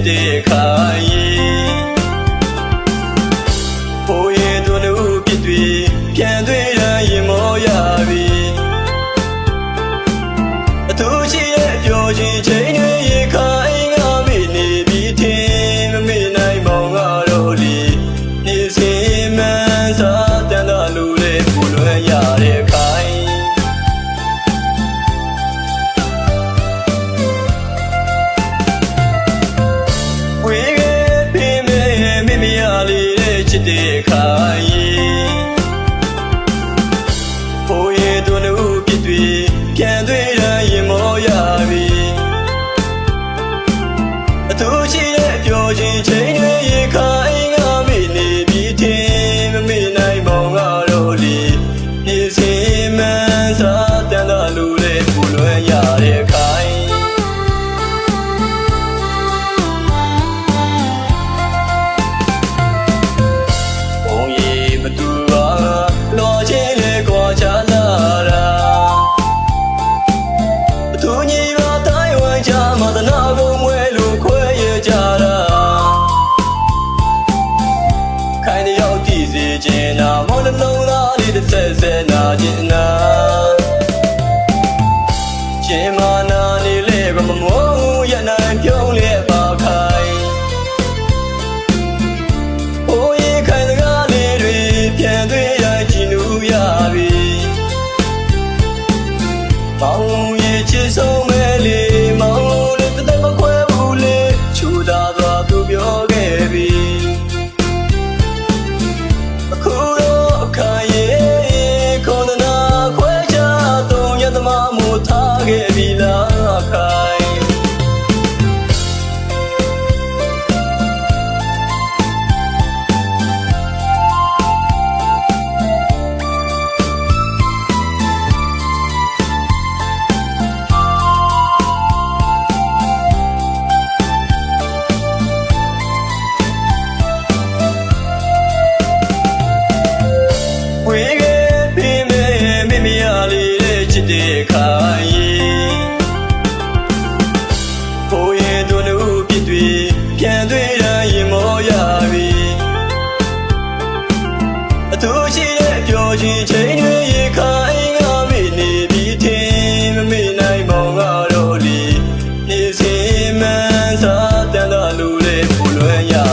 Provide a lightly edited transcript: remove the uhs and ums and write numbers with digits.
တဲ့ခါရင်ဘိုးရင်တို့လူပြစ်တွေပြန်တွေ့ရရင်မောရပြီအတူရှိရဲ့ပြောချင်းချိန်တွေရေခိုင်ငါမေ့နေပြီထင်မမေ့နိုင်မောင်ကတော့လေနေစဉ်မှန်စားတန်တာလူတွေပူလွယ်ရတဲ့ခိုင်ဝေးခဲ့ပြီမေမရလေးတဲ့ချစ်တဲ့ခါရင်ဘိုးရဲ့တို့လူပြစ်တွေပြန်တွေ့ရရင်မောရပြီအတူရှိရဲ့ပြောချင်းချိန်တွေရေခိုင်ငါမေ့နေပြီထင်မမေ့နိုင်မောင်ကတော့လေနေစဉ်မှန်စားတန်တာလူတွေပူလွယ်ရတဲ့ခိုင်ဘုံရီမတူပါလောချင်လေကွာချလာတာအတူညီပါတိုင်းဝိုင်းချမသနာကုန်ဝဲလို့ခွဲရကြတာခိုင်တယောက်တည်စေခြင်းနာမောင်နှလုံးသားလေးတစ်ဆက်ဆက်နာခြင်းနာရှင်မနာနေလေကမမောရနိုင်ပြုံးလေပါခိုင်ဘိုးရင်ခိုင်စကားလေးတွေပြန်တွေ့ရကြည်နူးရပြီမောင်ရဲ့ချစ်ဆုံးမဲလေးမောင်လေးတစ်သက်မခွဲဘူးလေချူတာသွားသူပြောခဲ့ပြီအခုတော့အခါရဲ့ခေါ်နာခွဲချသုံးရသမားမို့ထားခဲ့ပြီလားခိုင်ဝေးခဲ့ပြီမေမရလေးတဲ့ချစ်တဲ့ခါရင်ဘိုးရင်တို့လူပြစ်တွေပြန်တွေ့ရရင်မောရပြီအတူရှိရဲ့ပြောချင်းချိန်တွေ